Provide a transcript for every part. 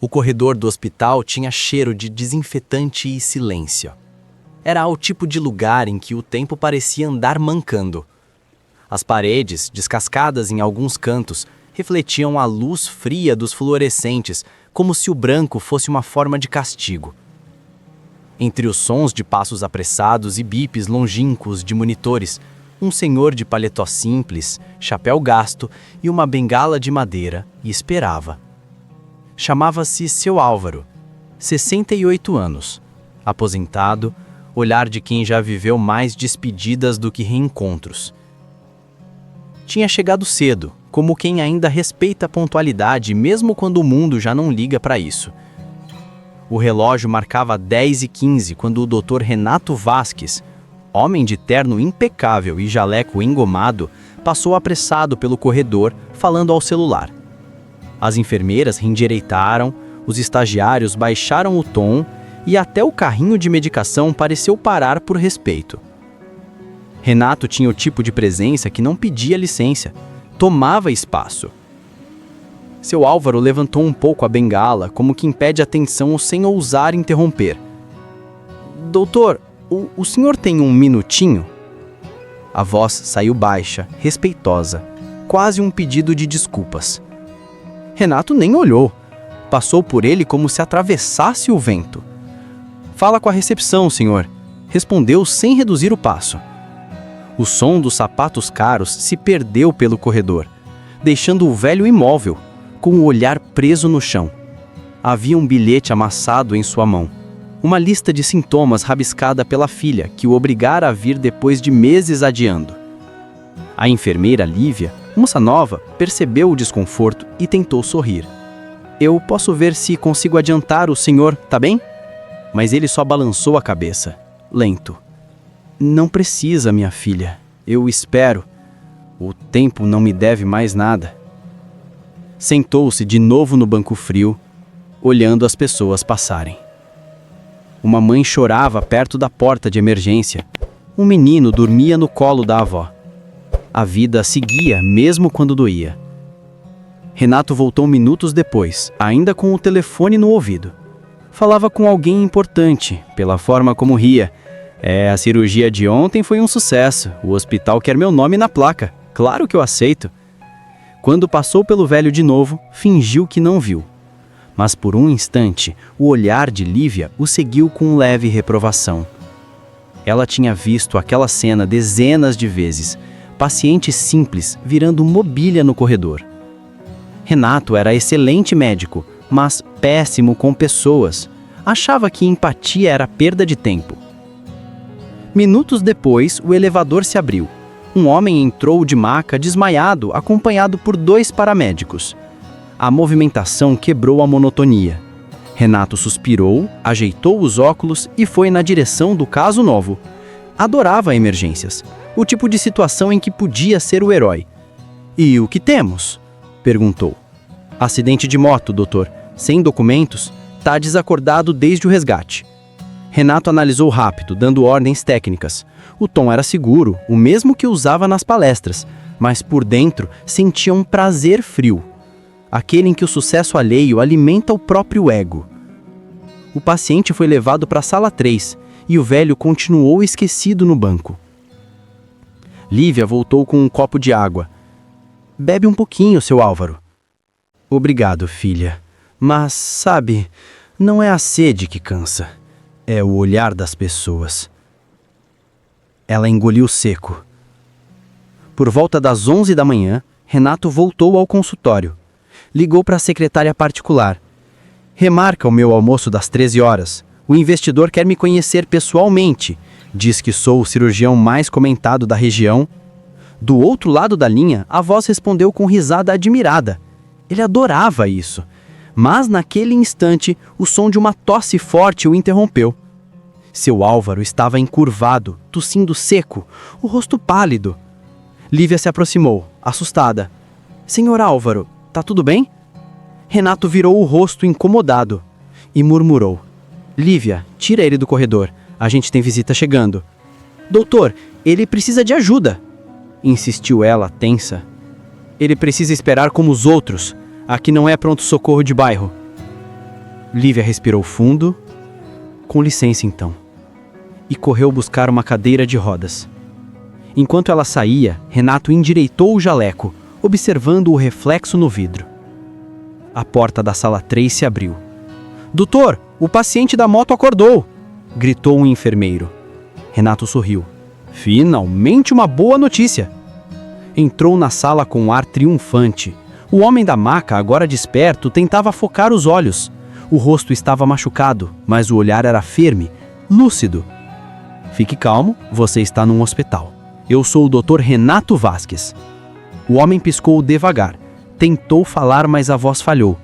O corredor do hospital tinha cheiro de desinfetante e silêncio. Era o tipo de lugar em que o tempo parecia andar mancando. As paredes, descascadas em alguns cantos, refletiam a luz fria dos fluorescentes, como se o branco fosse uma forma de castigo. Entre os sons de passos apressados e bips longínquos de monitores, um senhor de paletó simples, chapéu gasto e uma bengala de madeira esperava. Chamava-se Seu Álvaro, 68 anos, aposentado, olhar de quem já viveu mais despedidas do que reencontros. Tinha chegado cedo, como quem ainda respeita a pontualidade mesmo quando o mundo já não liga para isso. O relógio marcava 10h15 quando o Dr. Renato Vasques, homem de terno impecável e jaleco engomado, passou apressado pelo corredor falando ao celular. As enfermeiras reendireitaram, os estagiários baixaram o tom e até o carrinho de medicação pareceu parar por respeito. Renato tinha o tipo de presença que não pedia licença, tomava espaço. Seu Álvaro levantou um pouco a bengala, como que impede atenção sem ousar interromper. Doutor, o senhor tem um minutinho? A voz saiu baixa, respeitosa, quase um pedido de desculpas. Renato nem olhou. Passou por ele como se atravessasse o vento. Fala com a recepção, senhor, respondeu sem reduzir o passo. O som dos sapatos caros se perdeu pelo corredor, deixando o velho imóvel, com o olhar preso no chão. Havia um bilhete amassado em sua mão. Uma lista de sintomas rabiscada pela filha, que o obrigara a vir depois de meses adiando. A enfermeira Lívia, moça nova, percebeu o desconforto e tentou sorrir. Eu posso ver se consigo adiantar o senhor, tá bem? Mas ele só balançou a cabeça, lento. Não precisa, minha filha. Eu espero. O tempo não me deve mais nada. Sentou-se de novo no banco frio, olhando as pessoas passarem. Uma mãe chorava perto da porta de emergência. Um menino dormia no colo da avó. A vida seguia mesmo quando doía. Renato voltou minutos depois, ainda com o telefone no ouvido. Falava com alguém importante, pela forma como ria. A cirurgia de ontem foi um sucesso. O hospital quer meu nome na placa. Claro que eu aceito. Quando passou pelo velho de novo, fingiu que não viu. Mas por um instante, o olhar de Lívia o seguiu com leve reprovação. Ela tinha visto aquela cena dezenas de vezes, paciente simples virando mobília no corredor. Renato era excelente médico, mas péssimo com pessoas. Achava que empatia era perda de tempo. Minutos depois, o elevador se abriu. Um homem entrou de maca desmaiado, acompanhado por 2 paramédicos. A movimentação quebrou a monotonia. Renato suspirou, ajeitou os óculos e foi na direção do caso novo. Adorava emergências, o tipo de situação em que podia ser o herói. E o que temos? Perguntou. Acidente de moto, doutor. Sem documentos, tá desacordado desde o resgate. Renato analisou rápido, dando ordens técnicas. O tom era seguro, o mesmo que usava nas palestras, mas por dentro sentia um prazer frio. Aquele em que o sucesso alheio alimenta o próprio ego. O paciente foi levado para a sala 3 e o velho continuou esquecido no banco. Lívia voltou com um copo de água. Bebe um pouquinho, seu Álvaro. Obrigado, filha. Mas, sabe, não é a sede que cansa. É o olhar das pessoas. Ela engoliu seco. Por volta das 11 da manhã, Renato voltou ao consultório. Ligou para a secretária particular. Remarca o meu almoço das 13 horas. O investidor quer me conhecer pessoalmente. Diz que sou o cirurgião mais comentado da região. Do outro lado da linha, a voz respondeu com risada admirada. Ele adorava isso. Mas naquele instante, o som de uma tosse forte o interrompeu. Seu Álvaro estava encurvado, tossindo seco, o rosto pálido. Lívia se aproximou, assustada. Senhor Álvaro, tá tudo bem? Renato virou o rosto incomodado e murmurou. Lívia, tira ele do corredor. A gente tem visita chegando. Doutor, ele precisa de ajuda. Insistiu ela, tensa. Ele precisa esperar como os outros. Aqui não é pronto-socorro de bairro. Lívia respirou fundo. Com licença, então. E correu buscar uma cadeira de rodas. Enquanto ela saía, Renato endireitou o jaleco, observando o reflexo no vidro. A porta da sala 3 se abriu. Doutor, o paciente da moto acordou! Gritou um enfermeiro. Renato sorriu. Finalmente uma boa notícia! Entrou na sala com um ar triunfante. O homem da maca, agora desperto, tentava focar os olhos. O rosto estava machucado, mas o olhar era firme, lúcido. Fique calmo, você está num hospital. Eu sou o Dr. Renato Vasques. O homem piscou devagar. Tentou falar, mas a voz falhou.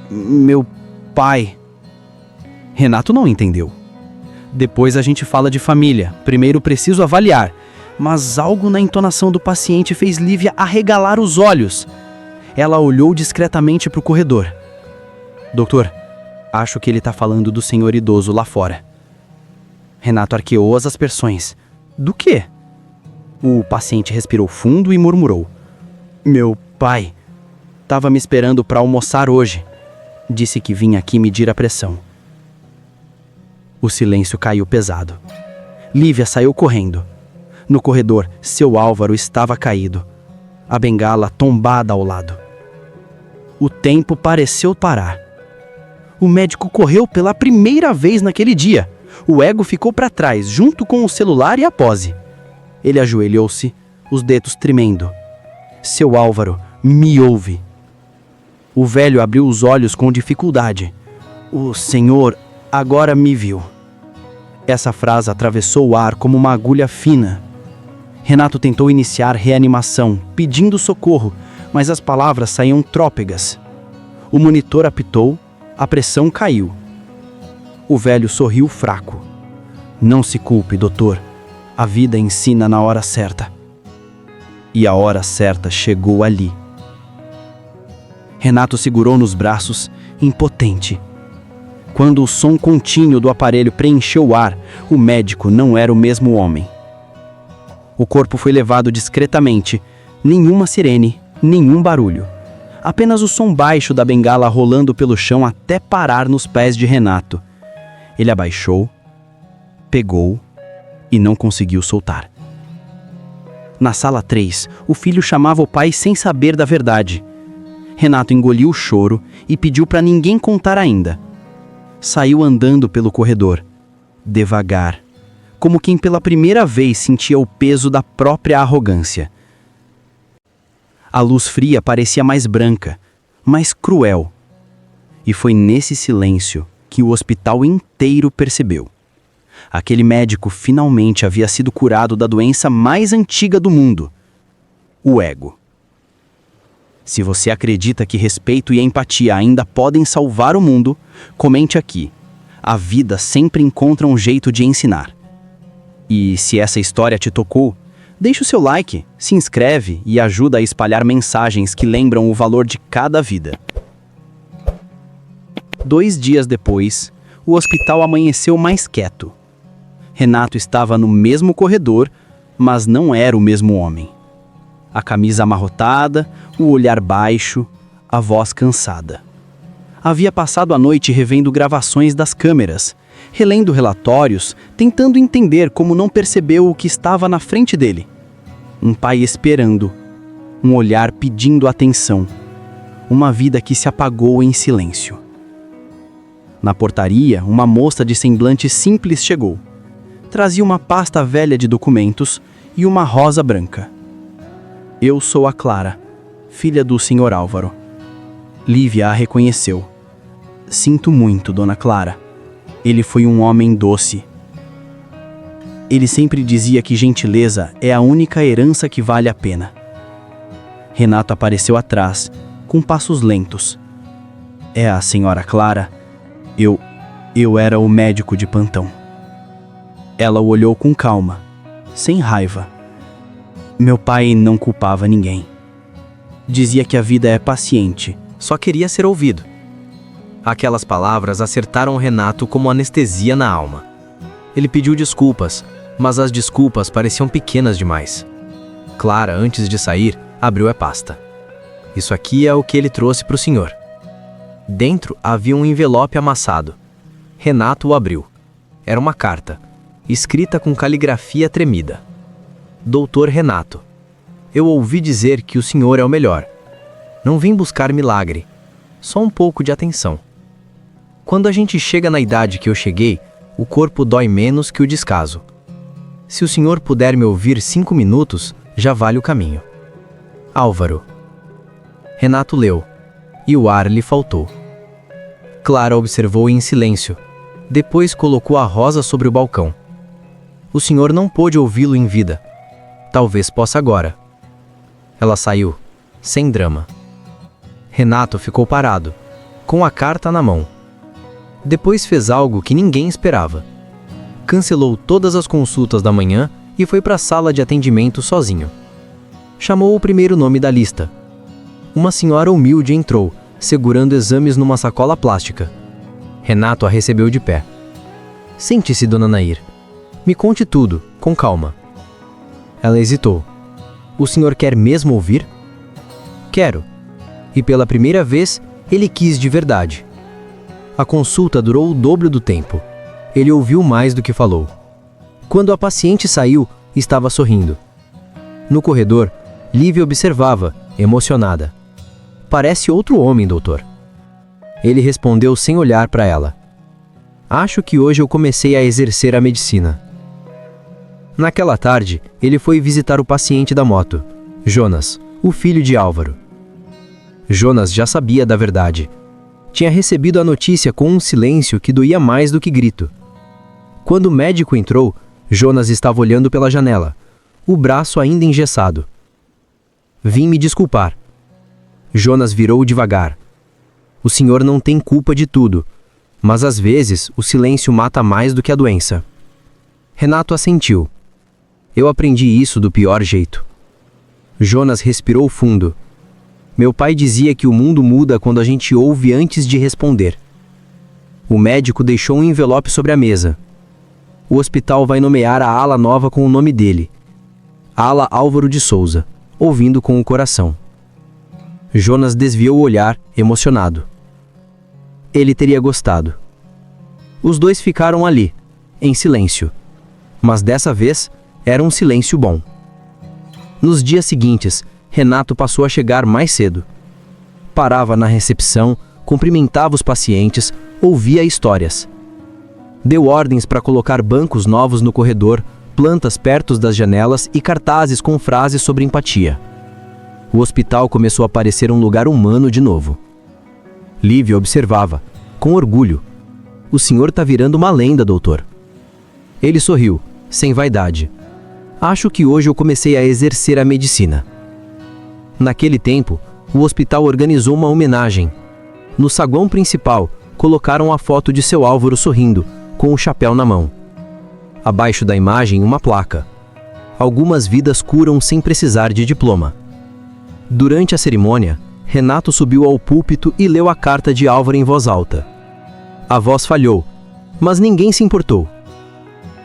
Meu pai. Renato não entendeu. Depois a gente fala de família. Primeiro preciso avaliar. Mas algo na entonação do paciente fez Lívia arregalar os olhos. Ela olhou discretamente para o corredor. Doutor, acho que ele está falando do senhor idoso lá fora. Renato arqueou as aspersões. Do quê? O paciente respirou fundo e murmurou. Meu pai estava me esperando para almoçar hoje. Disse que vinha aqui medir a pressão. O silêncio caiu pesado. Lívia saiu correndo. No corredor, seu Álvaro estava caído. A bengala tombada ao lado. O tempo pareceu parar. O médico correu pela primeira vez naquele dia. O ego ficou para trás, junto com o celular e a pose. Ele ajoelhou-se, os dedos tremendo. Seu Álvaro, me ouve. O velho abriu os olhos com dificuldade. O senhor agora me viu. Essa frase atravessou o ar como uma agulha fina. Renato tentou iniciar reanimação, pedindo socorro, mas as palavras saíam trópegas. O monitor apitou, a pressão caiu. O velho sorriu fraco. Não se culpe, doutor. A vida ensina na hora certa. E a hora certa chegou ali. Renato segurou nos braços, impotente. Quando o som contínuo do aparelho preencheu o ar, o médico não era o mesmo homem. O corpo foi levado discretamente, nenhuma sirene, nenhum barulho. Apenas o som baixo da bengala rolando pelo chão até parar nos pés de Renato. Ele abaixou, pegou e não conseguiu soltar. Na sala 3, o filho chamava o pai sem saber da verdade. Renato engoliu o choro e pediu para ninguém contar ainda. Saiu andando pelo corredor, devagar, como quem pela primeira vez sentia o peso da própria arrogância. A luz fria parecia mais branca, mais cruel. E foi nesse silêncio que o hospital inteiro percebeu. Aquele médico finalmente havia sido curado da doença mais antiga do mundo, o ego. Se você acredita que respeito e empatia ainda podem salvar o mundo, comente aqui. A vida sempre encontra um jeito de ensinar. E se essa história te tocou, deixe o seu like, se inscreve e ajuda a espalhar mensagens que lembram o valor de cada vida. 2 dias depois, o hospital amanheceu mais quieto. Renato estava no mesmo corredor, mas não era o mesmo homem. A camisa amarrotada, o olhar baixo, a voz cansada. Havia passado a noite revendo gravações das câmeras, relendo relatórios, tentando entender como não percebeu o que estava na frente dele. Um pai esperando, um olhar pedindo atenção, uma vida que se apagou em silêncio. Na portaria, uma moça de semblante simples chegou. Trazia uma pasta velha de documentos e uma rosa branca. Eu sou a Clara, filha do Sr. Álvaro. Lívia a reconheceu. Sinto muito, dona Clara. Ele foi um homem doce. Ele sempre dizia que gentileza é a única herança que vale a pena. Renato apareceu atrás, com passos lentos. É a senhora Clara? Eu era o médico de plantão. Ela o olhou com calma, sem raiva. Meu pai não culpava ninguém. Dizia que a vida é paciente, só queria ser ouvido. Aquelas palavras acertaram Renato como anestesia na alma. Ele pediu desculpas, mas as desculpas pareciam pequenas demais. Clara, antes de sair, abriu a pasta. Isso aqui é o que ele trouxe para o senhor. Dentro havia um envelope amassado. Renato o abriu. Era uma carta, escrita com caligrafia tremida. Doutor Renato, eu ouvi dizer que o senhor é o melhor. Não vim buscar milagre, só um pouco de atenção. Quando a gente chega na idade que eu cheguei, o corpo dói menos que o descaso. Se o senhor puder me ouvir 5 minutos, já vale o caminho. Álvaro. Renato leu, e o ar lhe faltou. Clara observou em silêncio. Depois colocou a rosa sobre o balcão. O senhor não pôde ouvi-lo em vida. Talvez possa agora. Ela saiu, sem drama. Renato ficou parado, com a carta na mão. Depois fez algo que ninguém esperava. Cancelou todas as consultas da manhã e foi para a sala de atendimento sozinho. Chamou o primeiro nome da lista. Uma senhora humilde entrou, segurando exames numa sacola plástica. Renato a recebeu de pé. Sente-se, dona Nair. Me conte tudo, com calma. Ela hesitou. O senhor quer mesmo ouvir? Quero. E pela primeira vez, ele quis de verdade. A consulta durou o dobro do tempo. Ele ouviu mais do que falou. Quando a paciente saiu, estava sorrindo. No corredor, Lívia observava, emocionada. Parece outro homem, doutor. Ele respondeu sem olhar para ela. Acho que hoje eu comecei a exercer a medicina. Naquela tarde, ele foi visitar o paciente da moto, Jonas, o filho de Álvaro. Jonas já sabia da verdade. Tinha recebido a notícia com um silêncio que doía mais do que grito. Quando o médico entrou, Jonas estava olhando pela janela, o braço ainda engessado. Vim me desculpar. Jonas virou devagar. O senhor não tem culpa de tudo, mas às vezes o silêncio mata mais do que a doença. Renato assentiu. Eu aprendi isso do pior jeito. Jonas respirou fundo. Meu pai dizia que o mundo muda quando a gente ouve antes de responder. O médico deixou um envelope sobre a mesa. O hospital vai nomear a ala nova com o nome dele. Ala Álvaro de Souza, ouvindo com o coração. Jonas desviou o olhar, emocionado. Ele teria gostado. Os dois ficaram ali, em silêncio. Mas dessa vez, era um silêncio bom. Nos dias seguintes, Renato passou a chegar mais cedo. Parava na recepção, cumprimentava os pacientes, ouvia histórias. Deu ordens para colocar bancos novos no corredor, plantas perto das janelas e cartazes com frases sobre empatia. O hospital começou a parecer um lugar humano de novo. Lívia observava, com orgulho. O senhor está virando uma lenda, doutor. Ele sorriu, sem vaidade. Acho que hoje eu comecei a exercer a medicina. Naquele tempo, o hospital organizou uma homenagem. No saguão principal, colocaram a foto de seu Álvaro sorrindo, com o chapéu na mão. Abaixo da imagem, uma placa. Algumas vidas curam sem precisar de diploma. Durante a cerimônia, Renato subiu ao púlpito e leu a carta de Álvaro em voz alta. A voz falhou, mas ninguém se importou.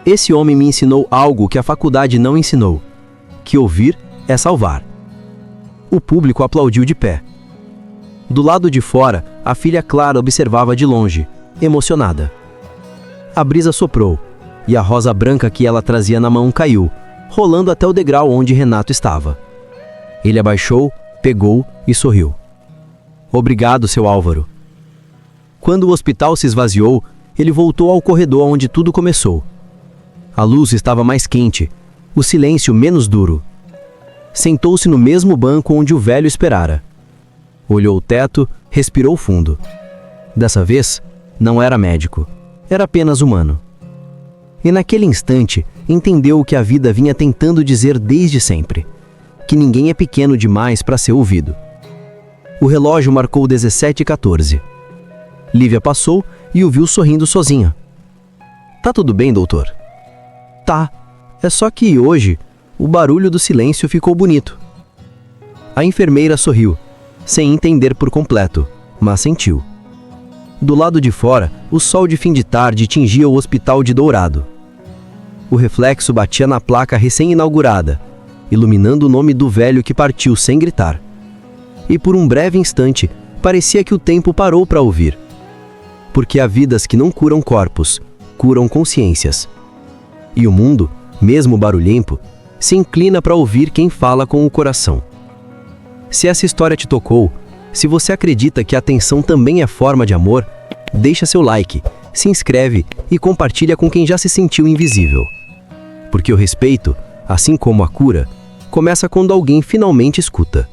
Esse homem me ensinou algo que a faculdade não ensinou, que ouvir é salvar. O público aplaudiu de pé. Do lado de fora, a filha Clara observava de longe, emocionada. A brisa soprou, e a rosa branca que ela trazia na mão caiu, rolando até o degrau onde Renato estava. Ele abaixou, pegou e sorriu. Obrigado, seu Álvaro. Quando o hospital se esvaziou, ele voltou ao corredor onde tudo começou. A luz estava mais quente, o silêncio menos duro. Sentou-se no mesmo banco onde o velho esperara. Olhou o teto, respirou fundo. Dessa vez, não era médico, era apenas humano. E naquele instante, entendeu o que a vida vinha tentando dizer desde sempre: que ninguém é pequeno demais para ser ouvido. O relógio marcou 17h14. Lívia passou e o viu sorrindo sozinha. Tá tudo bem, doutor? Tá, é só que hoje o barulho do silêncio ficou bonito. A enfermeira sorriu, sem entender por completo, mas sentiu. Do lado de fora, o sol de fim de tarde tingia o hospital de dourado. O reflexo batia na placa recém-inaugurada, iluminando o nome do velho que partiu sem gritar. E por um breve instante, parecia que o tempo parou para ouvir. Porque há vidas que não curam corpos, curam consciências. E o mundo, mesmo barulhento, se inclina para ouvir quem fala com o coração. Se essa história te tocou, se você acredita que a atenção também é forma de amor, deixa seu like, se inscreve e compartilha com quem já se sentiu invisível. Porque o respeito, assim como a cura, começa quando alguém finalmente escuta.